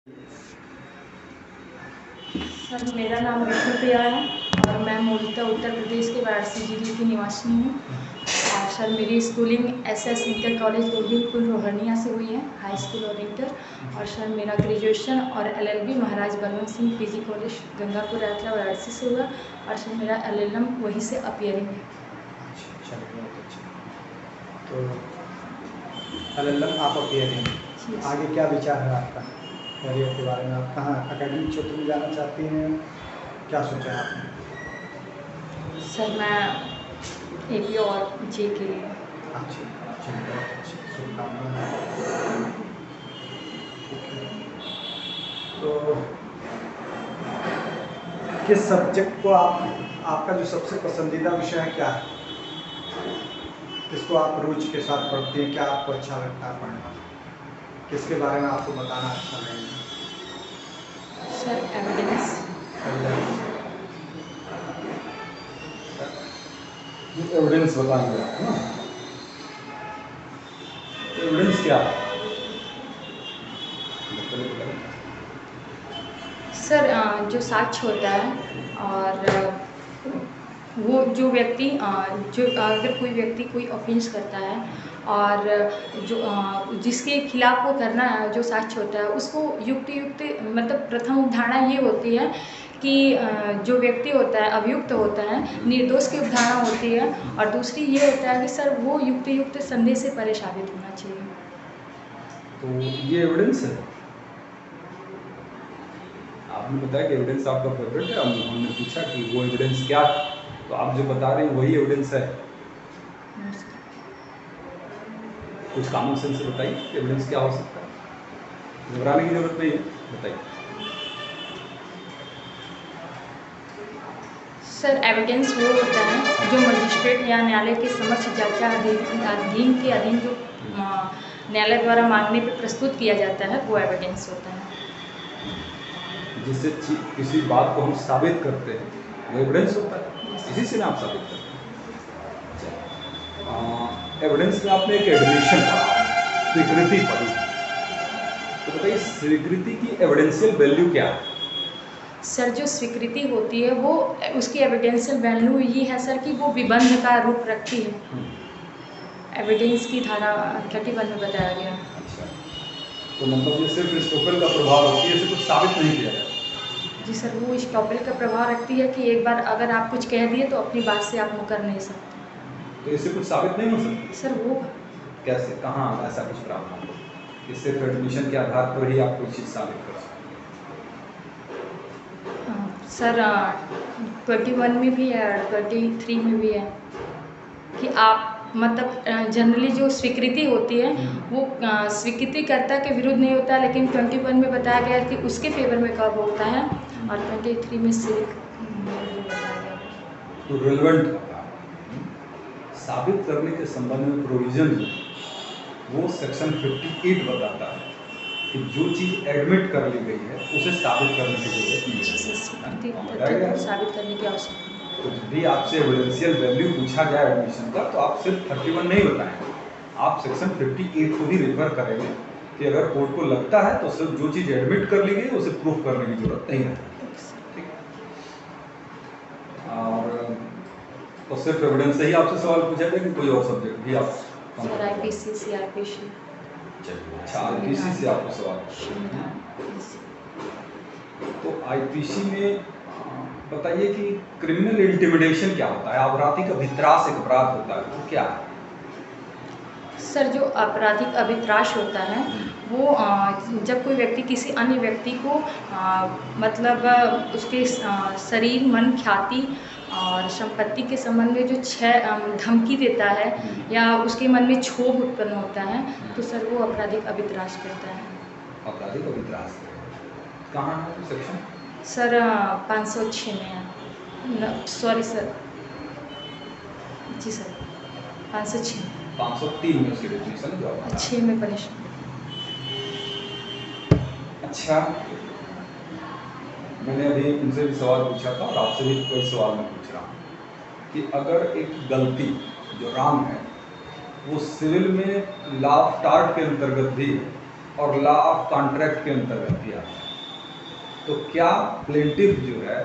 Sir मेरा नाम विष्णुप्रिया है और मैं मूलतः उत्तर प्रदेश के वाराणसी जिले की निवासी हूँ। और सर मेरी schooling SS inter college Govindpur Rohania से हुई है, हाई स्कूल और इंटर। और सर मेरा ग्रेजुएशन और LLB Maharaj Balwant Singh PG college Gangapur Raitala Varanasi से हुआ। और सर मेरा एलएलएम वहीं से अपीयरिंग है। अच्छा, बहुत अच्छा। तो एलएलएम आप अपीयरिंग, आगे क्या विचार है आपका करियर के बारे में? आप कहाँ एकेडमिक क्षेत्र में जाना चाहती हैं, क्या सोचा है आपने? सर मैं एपी और जे के लिए। अच्छा, बहुत अच्छी शुभकामनाएं। तो किस सब्जेक्ट को आपका जो सबसे पसंदीदा विषय है क्या है? किसको आप रुचि के साथ पढ़ती हैं? क्या आपको अच्छा लगता है पढ़ना? किसके बारे में आपको बताना अच्छा लगेगा? Sir evidence. एविडेंस बताएंगे आप ना? एविडेंस क्या है? सर जो साक्ष्य होता है और वो जो व्यक्ति जो अगर कोई व्यक्ति कोई ऑफेंस करता है और जो जिसके खिलाफ वो करना है, जो साक्ष्य होता है उसको युक्त मतलब प्रथम अवधारणा ये होती है कि जो व्यक्ति होता है अभियुक्त होता है, निर्दोष की अवधारणा होती है। और दूसरी ये होता है कि सर वो युक्त संदेह से परे साबित होना चाहिए। तो ये एविडेंस है। आपने बताया कि एविडेंस आपका फेवरेट है। हमने पूछा कि वो एविडेंस क्या है, तो आप जो बता रहे हैं वही एविडेंस है। कुछ कॉमन सेंस से बताइए एविडेंस क्या हो सकता है। घबराने की जरूरत नहीं है, बताइए। सर एविडेंस वो होता है जो मजिस्ट्रेट या न्यायालय के समक्ष अधीन जो न्यायालय द्वारा मांगने पर प्रस्तुत किया जाता है, वो एविडेंस होता है। जिससे किसी बात को हम साबित करते हैं वो एविडेंस होता है। इसी से आप साबित करते हैं। एविडेंस में आपने एक एडमिशन पढ़ा, स्वीकृति पढ़ी, तो बताइए स्वीकृति की एविडेंशियल वैल्यू क्या है? सर जो स्वीकृति होती है वो उसकी एविडेंशियल वैल्यू ये है सर कि वो विबंध का रूप रखती है। एविडेंस की धारा 31 में बताया गया। अच्छा, तो मतलब ये सिर्फ स्टोपेल का प्रभाव होती है, इसे कुछ साबित नहीं किया जाता? जी सर, वो स्टॉपेल का प्रभाव रखती है कि एक बार अगर आप कुछ कह दिए तो अपनी बात से आप मुकर नहीं सकते। तो इससे कुछ साबित नहीं हो सकता? सर वो कैसे, कहाँ ऐसा कुछ प्रावधान? इससे एडमिशन के आधार पर ही आप कोई चीज़ साबित कर सकते सर 21 में भी है, 23 में भी है कि आप मतलब जनरली जो स्वीकृति होती है वो स्वीकृतिकर्ता के विरुद्ध नहीं होता, लेकिन 21 में बताया गया है कि उसके फेवर में कब होता है और 23 में सिर्फ बताया गया। तो रेलेवेंट साबित करने के संबंध में प्रोविजन जो वो सेक्शन 58 बताता है कि जो चीज़ एडमिट कर ली गई है उसे साबित करने की जरूरत नहीं है। साबित करने की आवश्यकता तो जब भी आपसे एविडेंशियल वैल्यू पूछा जाए एडमिशन का, तो आप सिर्फ 31 नहीं बताएंगे, आप सेक्शन 58 को ही रेफर करेंगे कि अगर कोर्ट को लगता है तो सिर्फ जो चीज़ एडमिट कर ली गई उसे प्रूफ करने की जरूरत नहीं है। ठीक, और तो सिर्फ एविडेंस से ही आपसे सवाल पूछा जाए कि कोई और सब्जेक्ट भी आप? Sir IPC CrPC. अच्छा, आईपीसी से आपको सवाल। तो आईपीसी में बताइए कि क्रिमिनल इंटिमिडेशन क्या होता है? आपराधिक अभित्रास एक अपराध होता है, तो क्या है? सर जो आपराधिक अभित्राश होता है वो जब कोई व्यक्ति किसी अन्य व्यक्ति को मतलब उसके शरीर, मन, ख्याति और संपत्ति के संबंध में जो धमकी देता है या उसके मन में क्षोभ उत्पन्न होता है, तो सर वो आपराधिक अभित्राश करता है। आपराधिक अभित्रास कहाँ है सेक्शन? सर 506 में है। सॉरी सर, जी सर 506। 503 में उसकी डेफिनेशन है जो आप 6 में पनिशमेंट। अच्छा, मैंने अभी उनसे भी सवाल पूछा था और आपसे भी कोई सवाल मैं पूछ रहा हूँ कि अगर एक गलती जो रॉन्ग है वो सिविल में लॉ ऑफ टार्ट के अंतर्गत भी और लॉ ऑफ कॉन्ट्रैक्ट के अंतर्गत भी आता है। तो क्या प्लेंटिफ जो है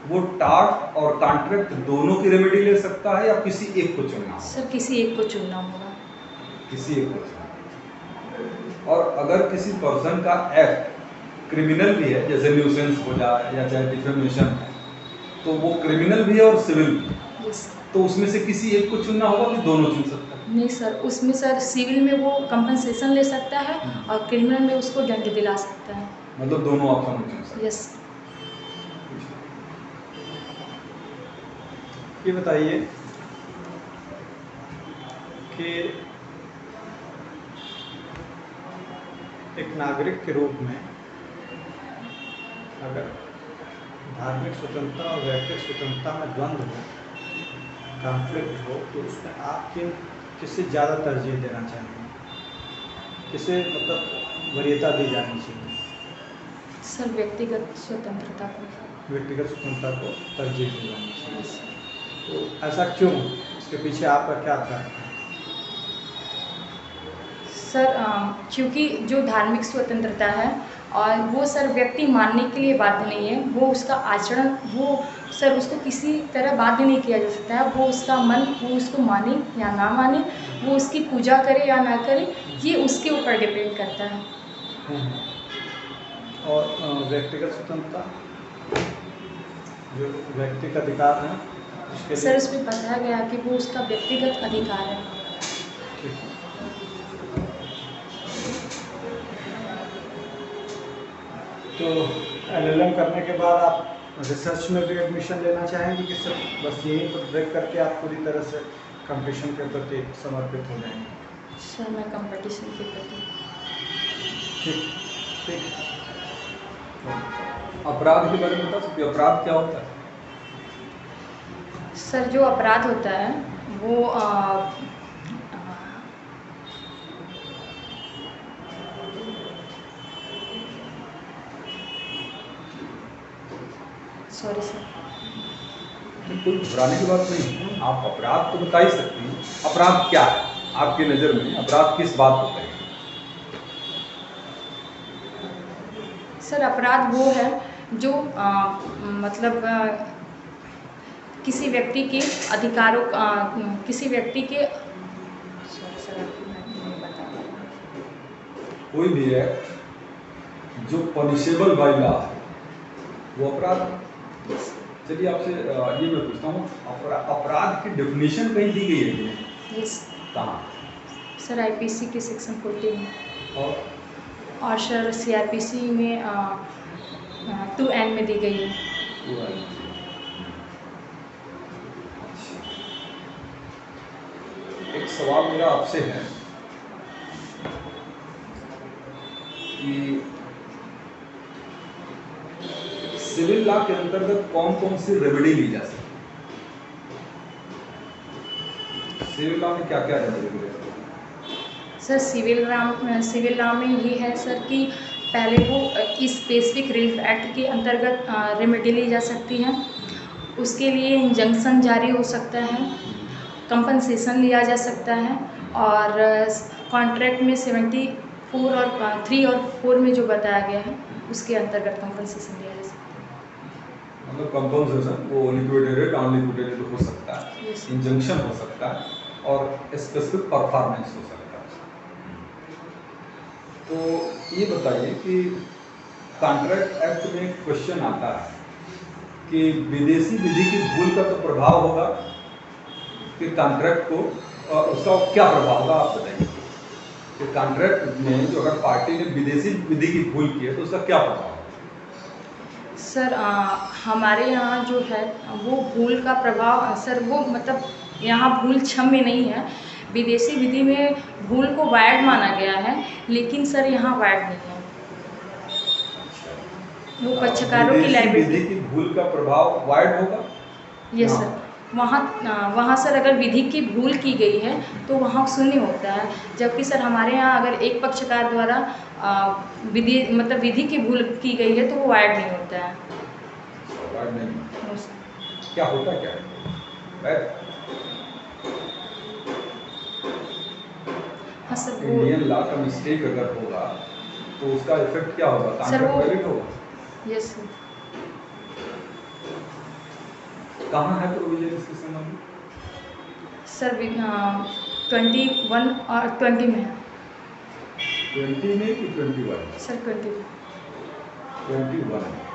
वो टार्ट और कॉन्ट्रैक्ट दोनों की रेमेडी ले सकता है या किसी एक को चुनना होगा? सर किसी एक को चुनना होगा। किसी एक को चुनना। और अगर किसी पर्सन का एक्ट क्रिमिनल भी है, जैसे न्यूसेंस हो जाए या चाहे डिफेमेशन है, तो वो क्रिमिनल भी है और सिविल भी है, यस। तो उसमें से किसी एक को चुनना होगा कि दोनों चुन सकता है? नहीं सर, उसमें सर सिविल में वो कंपनसेशन ले सकता है और क्रिमिनल में उसको दंड दिला सकता है। मतलब दोनों ऑप्शन में चुन सकता है। यस। ये बताइए कि एक नागरिक के रूप में अगर धार्मिक स्वतंत्रता और व्यक्तिगत स्वतंत्रता में द्वंद्व हो, कॉन्फ्लिक्ट हो, तो उसमें आप किसे ज़्यादा तरजीह देना चाहेंगे? किसे मतलब वरीयता दी जानी चाहिए? सर व्यक्तिगत स्वतंत्रता को। व्यक्तिगत स्वतंत्रता को तरजीह दी जानी चाहिए। Yes sir. तो ऐसा क्यों? इसके पीछे आपका क्या तर्क है? सर क्योंकि जो धार्मिक स्वतंत्रता है और वो सर व्यक्ति मानने के लिए बाध्य नहीं है, वो उसका आचरण वो सर उसको किसी तरह बाध्य नहीं किया जा सकता है। वो उसका मन वो उसको माने या ना माने, वो उसकी पूजा करे या ना करे, ये उसके ऊपर डिपेंड करता है। और व्यक्तिगत स्वतंत्रता जो व्यक्ति का अधिकार है उसके सर लिए उसमें बताया गया कि वो उसका व्यक्तिगत अधिकार है। ठीक है। तो LLM करने के बाद आप रिसर्च में भी एडमिशन लेना चाहेंगे कि सिर्फ बस यहीं पर ब्रेक करके आप पूरी तरह से कंपटीशन के प्रति समर्पित हो जाएंगे? सर मैं कंपटीशन के प्रति। ठीक ठीक। अपराध के बारे में बता सकते हो, अपराध क्या होता है? सर जो अपराध होता है वो सॉरी सर। कोई घबराने की बात नहीं है, आप अपराध तो बता ही सकती हैं। अपराध क्या है आपकी नज़र में? अपराध किस बात को कहें? सर अपराध वो है जो मतलब किसी व्यक्ति के अधिकारों किसी व्यक्ति के सॉरी सर मैं नहीं बता पा रही। कोई भी है जो पनिशेबल बाय लॉ है वो अपराध है। चलिए आपसे ये मैं पूछता हूँ, अपराध की डेफिनेशन कहीं दी गई है कि नहीं? यस। कहाँ? सर IPC के सेक्शन 14 में और और सर CRPC में 2N में दी गई है। एक सवाल मेरा आपसे है कि सिविल लॉ के अंतर्गत कौन कौन सी रेमेडी ली जा सकती है? सिविल लॉ में क्या क्या रेमेडी ली जाती है? सर सिविल लॉ में ये है सर कि पहले वो इस स्पेसिफिक रिलीफ एक्ट के अंतर्गत रेमेडी ली जा सकती है। उसके लिए इंजंक्शन जारी हो सकता है, कंपनसेशन लिया जा सकता है और कॉन्ट्रैक्ट में 74 और 3 और 4 में जो बताया गया है उसके अंतर्गत कंपनसेशन लिया जा सकता है। मतलब कंपनसेशन वो लिक्विडेटेड नॉन लिक्विडेटेड हो सकता है, Yes. इंजंक्शन हो सकता है और स्पेसिफिक परफॉर्मेंस हो सकता है। तो ये बताइए कि कॉन्ट्रैक्ट एक्ट में क्वेश्चन आता है कि विदेशी विधि की भूल का तो प्रभाव होगा कि कॉन्ट्रैक्ट को उसका क्या प्रभाव होगा, आप बताइए कि कॉन्ट्रैक्ट में जो अगर पार्टी ने विदेशी विधि की भूल की है तो उसका क्या प्रभाव होगा? सर हमारे यहाँ जो है वो भूल का प्रभाव सर वो मतलब यहाँ भूल क्षम्य नहीं है। विदेशी विधि में भूल को वायड माना गया है, लेकिन सर यहाँ वायड नहीं है। वो पक्षकारों की विदेशी लाइबिलिटी। विधि की भूल का प्रभाव वाइड होगा? Yes sir. वहाँ सर अगर विधि की भूल की गई है तो वहाँ शून्य होता है, जबकि सर हमारे यहाँ अगर एक पक्षकार द्वारा विधि की भूल की गई है तो वो वायड नहीं होता है। वाइड नहीं। No sir. क्या होता क्या है? वाइड? हाँ सर वो इंडियन लॉ का मिस्टेक अगर होगा तो उसका इफेक्ट क्या होगा? सर, वो- कॉन्ट्रैक्ट वैलिड होगा। Yes sir. कहाँ है प्रोविजन इसके संबंध में? सर 21 और 20 में है। 20 में कि 21? सर 20 में। 21 में।